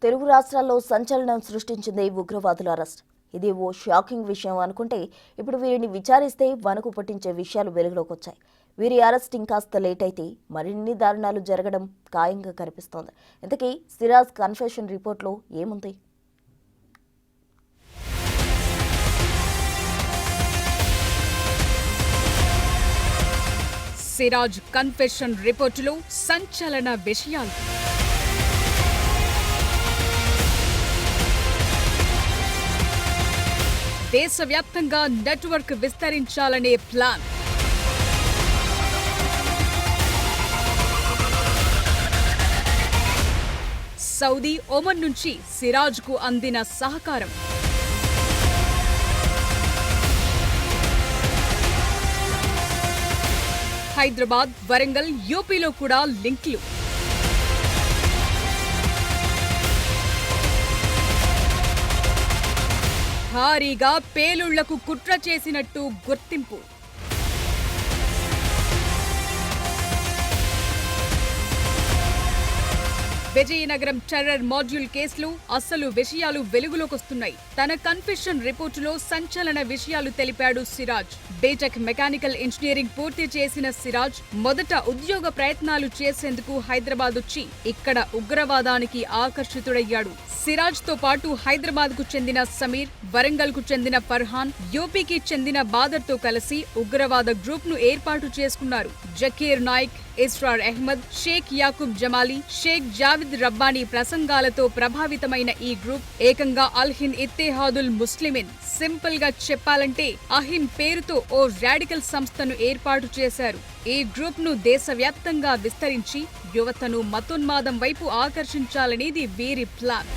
తెలుగు రాష్ట్రాల్లో సంచలనం సృష్టించింది ఉగ్రవాదుల అరెస్ట్. ఇది ఓ షాకింగ్ విషయం అనుకుంటే ఇప్పుడు వీరిని విచారిస్తే వణుకు పుట్టించే విషయాలు వెలుగులోకి వచ్చాయి. వీరి అరెస్ట్ ఇంకాస్త లేట్ అయితే మరిన్ని దారుణాలు జరగడం ఖాయంగా కనిపిస్తోంది. ఇంతకీ సిరాజ్ కన్ఫెషన్ రిపోర్ట్లో ఏముంది? సిరాజ్ కన్ఫెషన్ రిపోర్టులో సంచలన విషయాలు. దేశవ్యాప్తంగా నెట్వర్క్ విస్తరించాలనే ప్లాన్. సౌదీ, ఒమన్ నుంచి సిరాజ్కు అందిన సహకారం. హైదరాబాద్, వరంగల్, యూపీలో కూడా లింక్లు. భారీగా పేలుళ్లకు కుట్ర చేసినట్టు గుర్తింపు. విజయనగరం టెర్రర్ మాడ్యూల్ కేసులో అసలు విషయాలు వెలుగులోకొస్తున్నాయి. తన కన్ఫెషన్ రిపోర్టులో సంచలన విషయాలు తెలిపాడు సిరాజ్. బీటెక్ మెకానికల్ ఇంజనీరింగ్ పూర్తి చేసిన సిరాజ్ మొదట ఉద్యోగ ప్రయత్నాలు చేసేందుకు హైదరాబాద్ వచ్చి ఇక్కడ ఉగ్రవాదానికి ఆకర్షితుడయ్యాడు. సిరాజ్ తో పాటు హైదరాబాద్ కు చెందిన సమీర్, వరంగల్ కు చెందిన ఫర్హాన్, యూపీకి చెందిన బాదర్ తో కలిసి ఉగ్రవాద గ్రూప్ ను ఏర్పాటు చేసుకున్నారు. జకీర్ నాయక్, ఇస్రార్ అహ్మద్, షేక్ యాకూబ్ జమాలి, షేక్ జావిద్ రబ్బానీ ప్రసంగాలతో ప్రభావితమైన ఈ గ్రూప్ ఏకంగా అల్హింద్ ఇత్తెహాదుల్ ముస్లిమిన్, సింపుల్ గా చెప్పాలంటే అహిం పేరుతో ఓ రాడికల్ సంస్థను ఏర్పాటు చేశారు. ఈ గ్రూప్ ను దేశవ్యాప్తంగా విస్తరించి యువతను మతోన్మాదం వైపు ఆకర్షించాలనేది వీరి ప్లాన్.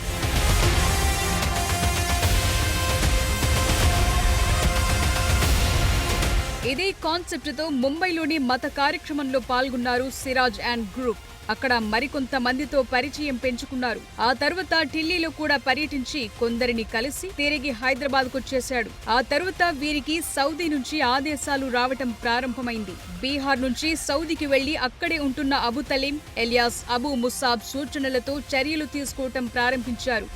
ఇదే కాన్సెప్ట్ తో ముంబైలోని మత కార్యక్రమంలో పాల్గొన్నారు సిరాజ్ అండ్ గ్రూప్. అక్కడ మరికొంతమందితో పరిచయం పెంచుకున్నారు. ఆ తర్వాత ఢిల్లీలో కూడా పర్యటించి కొందరిని కలిసి తిరిగి హైదరాబాద్ కొచ్చేశాడు. ఆ తర్వాత వీరికి సౌదీ నుంచి ఆదేశాలు రావటం ప్రారంభమైంది. బీహార్ నుంచి సౌదీకి వెళ్లి అక్కడే ఉంటున్న అబు తలీం ఎలియాస్ అబు ముసాబ్ సూచనలతో చర్యలు తీసుకోవటం ప్రారంభించారు.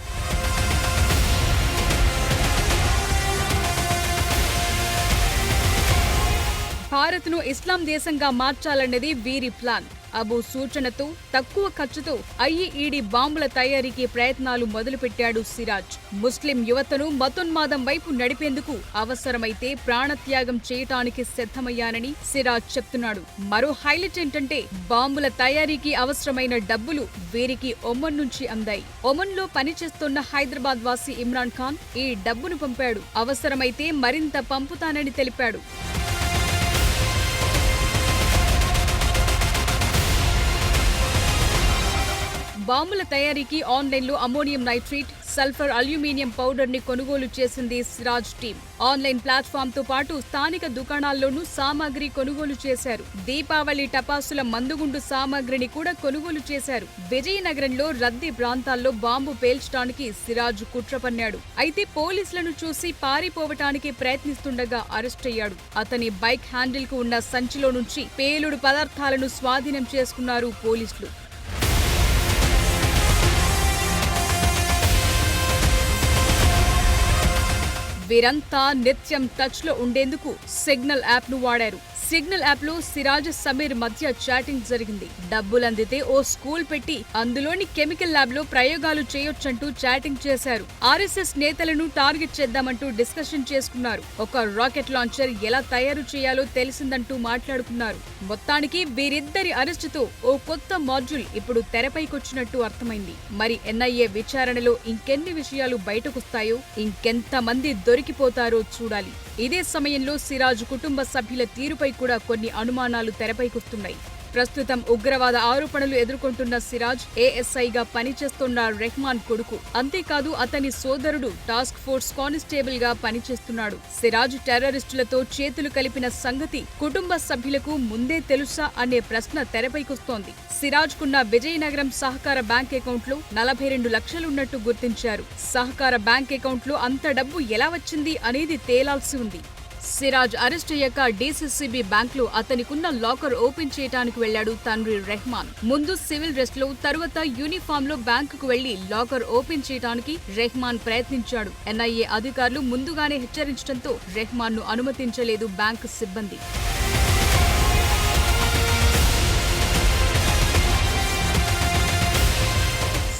భారత్ను ఇస్లాం దేశంగా మార్చాలన్నది వీరి ప్లాన్. అబు సూచనతో తక్కువ ఖర్చుతో ఐఈడీ బాంబుల తయారీకి ప్రయత్నాలు మొదలుపెట్టాడు సిరాజ్. ముస్లిం యువతను మతోన్మాదం వైపు నడిపేందుకు అవసరమైతే ప్రాణత్యాగం చేయటానికి సిద్ధమయ్యానని సిరాజ్ చెప్తున్నాడు. మరో హైలైట్ ఏంటంటే బాంబుల తయారీకి అవసరమైన డబ్బులు వీరికి ఒమన్ నుంచి అందాయి. ఒమన్ లో పనిచేస్తున్న హైదరాబాద్ వాసి ఇమ్రాన్ ఖాన్ ఈ డబ్బును పంపాడు. అవసరమైతే మరింత పంపుతానని తెలిపాడు. బాంబుల తయారీకి ఆన్లైన్లో ammonium nitrate, sulphur, aluminium powder ని కొనుగోలు చేసింది సిరాజ్ టీం. ఆన్లైన్ ప్లాట్ఫామ్ తో పాటు స్థానిక దుకాణాల్లోనూ సామాగ్రి కొనుగోలు చేశారు. దీపావళి టపాసుల మందుగుండు సామాగ్రిని కూడా కొనుగోలు చేశారు. విజయనగరంలో రద్దీ ప్రాంతాల్లో బాంబు పేల్చడానికి సిరాజ్ కుట్ర పన్నాడు. అయితే పోలీసులను చూసి పారిపోవటానికి ప్రయత్నిస్తుండగా అరెస్ట్ అయ్యాడు. అతని బైక్ హ్యాండిల్ కు ఉన్న సంచిలో నుంచి పేలుడు పదార్థాలను స్వాధీనం చేసుకున్నారు పోలీసులు. వీరంతా నిత్యం టచ్ లో ఉండేందుకు సిగ్నల్ యాప్ ను వాడారు. సిగ్నల్ యాప్ లో సిరాజ్, సమీర్ మధ్య చాటింగ్ జరిగింది. డబ్బులందితే ఓ స్కూల్ పెట్టి అందులోని కెమికల్ ల్యాబ్ లో ప్రయోగాలు చేయొచ్చంటూ చాటింగ్ చేశారు. ఆర్ఎస్ఎస్ నేతలను టార్గెట్ చేద్దామంటూ డిస్కషన్ చేసుకున్నారు. ఒక రాకెట్ లాంచర్ ఎలా తయారు చేయాలో తెలిసిందంటూ మాట్లాడుకున్నారు. మొత్తానికి వీరిద్దరి అరెస్టుతో ఓ కొత్త మాడ్యూల్ ఇప్పుడు తెరపైకొచ్చినట్టు అర్థమైంది. మరి ఎన్ఐఏ విచారణలో ఇంకెన్ని విషయాలు బయటకొస్తాయో, ఇంకెంతమంది దొరికిపోతారో చూడాలి. ఇదే సమయంలో సిరాజ్ కుటుంబ సభ్యుల తీరుపై కూడా కొన్ని అనుమానాలు తెరపైకొస్తున్నాయి. ప్రస్తుతం ఉగ్రవాద ఆరోపణలు ఎదుర్కొంటున్న సిరాజ్ ఏఎస్ఐగా పనిచేస్తున్న రెహమాన్ కొడుకు. అంతేకాదు అతని సోదరుడు టాస్క్ ఫోర్స్ కానిస్టేబుల్ గా పనిచేస్తున్నాడు. సిరాజ్ టెర్రరిస్టులతో చేతులు కలిపిన సంగతి కుటుంబ సభ్యులకు ముందే తెలుసా అనే ప్రశ్న తెరపైకొస్తోంది. సిరాజ్ కున్న విజయనగరం సహకార బ్యాంక్ అకౌంట్ లో 42 లక్షలున్నట్టు గుర్తించారు. సహకార బ్యాంక్ అకౌంట్ లో అంత డబ్బు ఎలా వచ్చింది అనేది తేలాల్సి ఉంది. సిరాజ్ అరెస్ట్ అయ్యాక డీసీసీబీ బ్యాంక్ లో అతనికున్న లాకర్ ఓపెన్ చేయడానికి వెళ్లాడు తండ్రి రెహమాన్. ముందు సివిల్ డ్రెస్ లో, తరువాత యూనిఫామ్ లో బ్యాంకుకు వెళ్లి లాకర్ ఓపెన్ చేయడానికి రెహమాన్ ప్రయత్నించాడు. ఎన్ఐఏ అధికారులు ముందుగానే హెచ్చరించడంతో రెహమాన్ ను అనుమతించలేదు బ్యాంకు సిబ్బంది.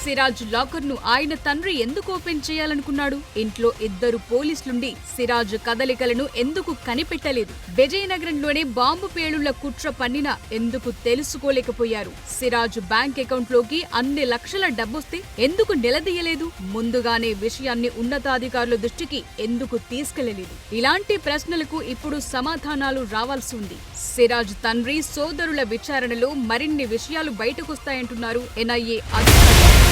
సిరాజ్ లాకర్ ను ఆయన తండ్రి ఎందుకు ఓపెన్ చేయాలనుకున్నాడు? ఇంట్లో ఇద్దరు పోలీసులుండి సిరాజ్ కదలికలను ఎందుకు కనిపెట్టలేదు? విజయనగరంలోనే బాంబు పేలుళ్ల కుట్ర పన్నినా ఎందుకు తెలుసుకోలేకపోయారు? సిరాజ్ బ్యాంక్ అకౌంట్ లోకి అన్ని లక్షల డబ్బొస్తే ఎందుకు నిలదీయలేదు? ముందుగానే విషయాన్ని ఉన్నతాధికారుల దృష్టికి ఎందుకు తీసుకెళ్లలేదు? ఇలాంటి ప్రశ్నలకు ఇప్పుడు సమాధానాలు రావాల్సి ఉంది. సిరాజ్ తండ్రి, సోదరుల విచారణలో మరిన్ని విషయాలు బయటకొస్తాయంటున్నారు ఎన్ఐఏ అధికారులు.